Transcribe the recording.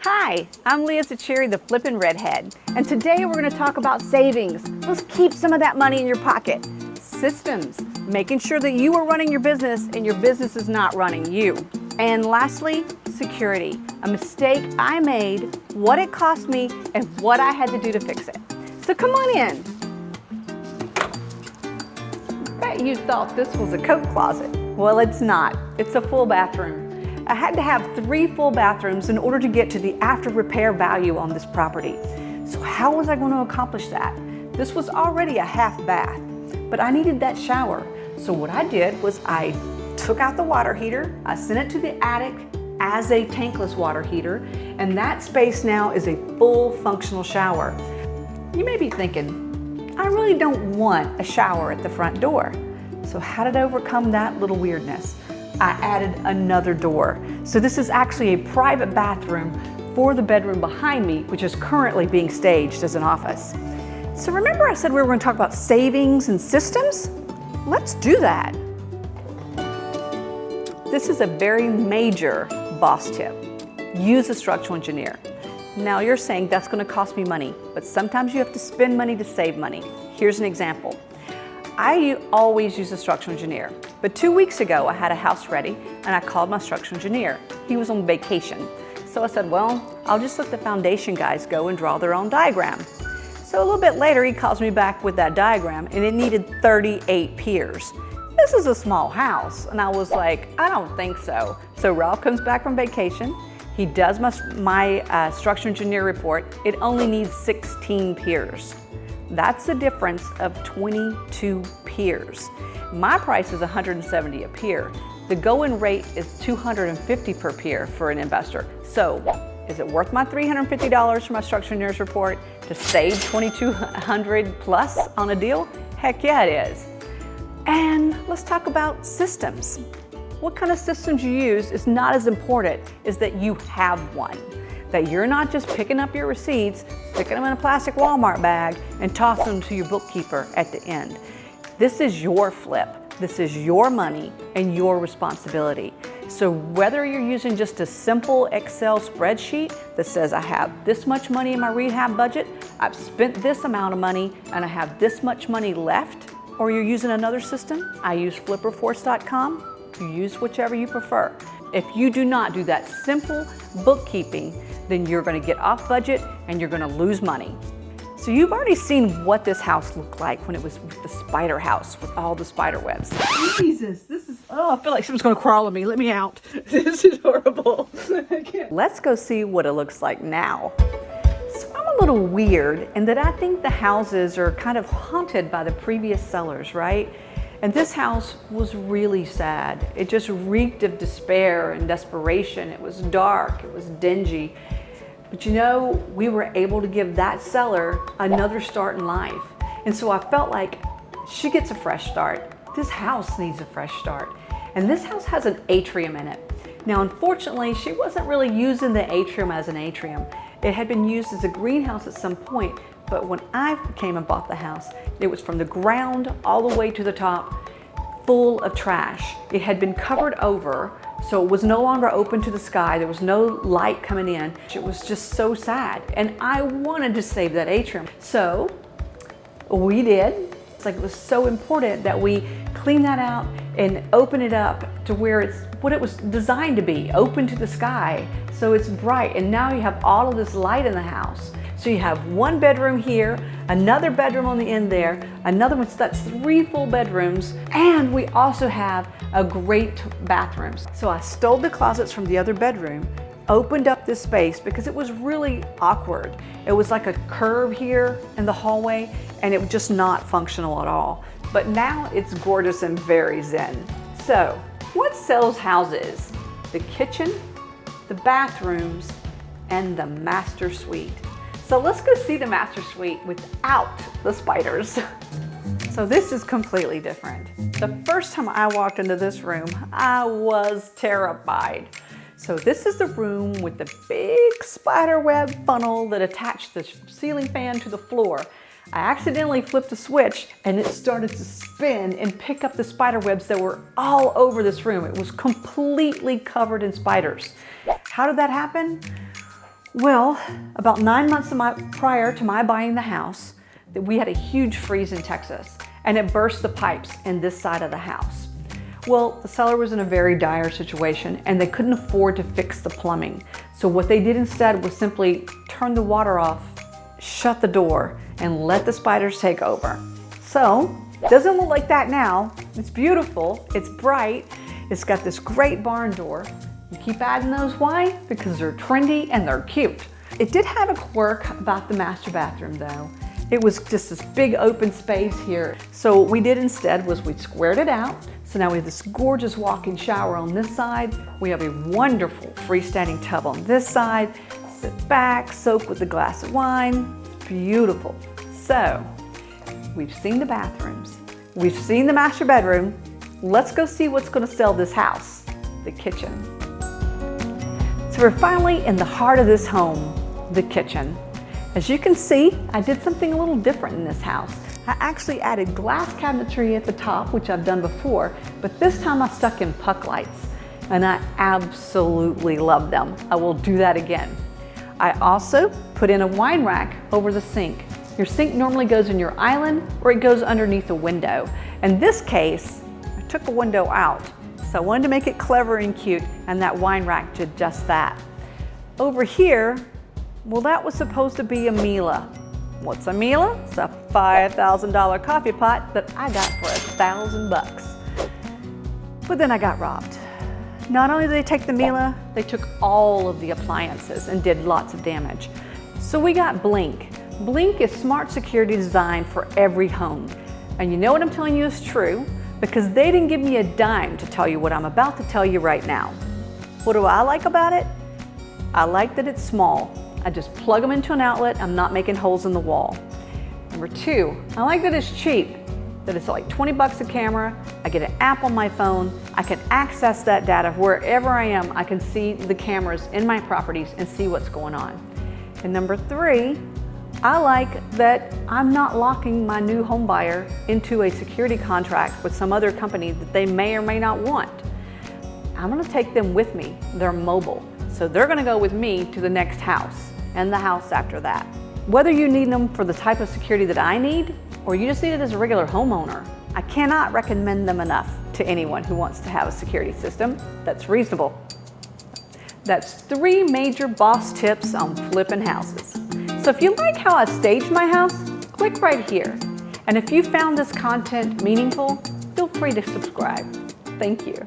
Hi, I'm Leah Sacheri, the Flippin' Redhead, and today we're going to talk about savings. Let's keep some of that money in your pocket. Systems, making sure that you are running your business and your business is not running you. And lastly, security, a mistake I made, what it cost me, and what I had to do to fix it. So come on in. Bet you thought this was a coat closet. Well, it's not. It's a full bathroom. I had to have 3 full bathrooms in order to get to the after repair value on this property. So how was I going to accomplish that? This was already a half bath, but I needed that shower. So what I did was I took out the water heater, I sent it to the attic as a tankless water heater, and that space now is a full functional shower. You may be thinking, I really don't want a shower at the front door. So how did I overcome that little weirdness? I added another door. So this is actually a private bathroom for the bedroom behind me, which is currently being staged as an office. So remember I said we were going to talk about savings and systems? Let's do that. This is a very major boss tip. Use a structural engineer. Now you're saying that's going to cost me money, but sometimes you have to spend money to save money. Here's an example. I always use a structural engineer, but 2 weeks ago I had a house ready and I called my structural engineer. He was on vacation. So I said, well, I'll just let the foundation guys go and draw their own diagram. So a little bit later he calls me back with that diagram and it needed 38 piers. This is a small house. And I was like, I don't think so. So Ralph comes back from vacation. He does my structural engineer report. It only needs 16 piers. That's a difference of 22 piers. My price is $170 a pier. The going rate is $250 per pier for an investor. So is it worth my $350 for my structural engineer's report to save $2,200 plus on a deal? Heck yeah, it is. And let's talk about systems. What kind of systems you use is not as important as that you have one. That you're not just picking up your receipts, sticking them in a plastic Walmart bag, and tossing them to your bookkeeper at the end. This is your flip. This is your money and your responsibility. So whether you're using just a simple Excel spreadsheet that says I have this much money in my rehab budget, I've spent this amount of money, and I have this much money left, or you're using another system, I use flipperforce.com, you use whichever you prefer. If you do not do that simple bookkeeping, then you're going to get off budget and you're going to lose money. So you've already seen what this house looked like when it was the spider house with all the spider webs. Jesus, this is, oh, I feel like someone's going to crawl on me. Let me out. This is horrible. I can't. Let's go see what it looks like now. So I'm a little weird in that I think the houses are kind of haunted by the previous sellers, right? And this house was really sad. It just reeked of despair and desperation. It was dark, it was dingy. But you know, we were able to give that seller another start in life. And so I felt like she gets a fresh start. This house needs a fresh start. And this house has an atrium in it. Now, unfortunately, she wasn't really using the atrium as an atrium. It had been used as a greenhouse at some point, but when I came and bought the house, it was from the ground all the way to the top, full of trash. It had been covered over, so it was no longer open to the sky. There was no light coming in. It was just so sad. And I wanted to save that atrium. So we did. It's like it was so important that we clean that out and open it up to where it's what it was designed to be, open to the sky. So it's bright. And now you have all of this light in the house. So you have one bedroom here, another bedroom on the end there, another one, so that's 3 full bedrooms, and we also have a great bathrooms. So I stole the closets from the other bedroom, opened up this space because it was really awkward. It was like a curve here in the hallway, and it was just not functional at all. But now it's gorgeous and very zen. So what sells houses? The kitchen, the bathrooms, and the master suite. So let's go see the master suite without the spiders. So this is completely different. The first time I walked into this room, I was terrified. So this is the room with the big spider web funnel that attached the ceiling fan to the floor. I accidentally flipped a switch and it started to spin and pick up the spider webs that were all over this room. It was completely covered in spiders. How did that happen? Well, about 9 months prior to my buying the house, we had a huge freeze in Texas, and it burst the pipes in this side of the house. Well, the seller was in a very dire situation and they couldn't afford to fix the plumbing. So what they did instead was simply turn the water off, shut the door, and let the spiders take over. So, it doesn't look like that now. It's beautiful, it's bright, it's got this great barn door. You keep adding those, why? Because they're trendy and they're cute. It did have a quirk about the master bathroom though. It was just this big open space here. So what we did instead was we squared it out. So now we have this gorgeous walk-in shower on this side. We have a wonderful freestanding tub on this side. Sit back, soak with a glass of wine. It's beautiful. So, we've seen the bathrooms. We've seen the master bedroom. Let's go see what's gonna sell this house, the kitchen. So we're finally in the heart of this home, the kitchen. As you can see, I did something a little different in this house. I actually added glass cabinetry at the top, which I've done before, but this time I stuck in puck lights, and I absolutely love them. I will do that again. I also put in a wine rack over the sink. Your sink normally goes in your island or it goes underneath a window. In this case, I took a window out, so I wanted to make it clever and cute, and that wine rack did just that. Over here, well, that was supposed to be a Miele. What's a Miele? It's a $5,000 coffee pot that I got for $1,000. But then I got robbed. Not only did they take the Miele, they took all of the appliances and did lots of damage. So we got Blink. Blink is smart security design for every home. And you know what I'm telling you is true, because they didn't give me a dime to tell you what I'm about to tell you right now. What do I like about it? I like that it's small. I just plug them into an outlet. I'm not making holes in the wall. Number two, I like that it's cheap, that it's like 20 bucks a camera. I get an app on my phone. I can access that data wherever I am. I can see the cameras in my properties and see what's going on. And number three, I like that I'm not locking my new home buyer into a security contract with some other company that they may or may not want. I'm gonna take them with me. They're mobile. So they're gonna go with me to the next house and the house after that. Whether you need them for the type of security that I need, or you just need it as a regular homeowner, I cannot recommend them enough to anyone who wants to have a security system that's reasonable. That's 3 major boss tips on flipping houses. So if you like how I staged my house, click right here. And if you found this content meaningful, feel free to subscribe. Thank you.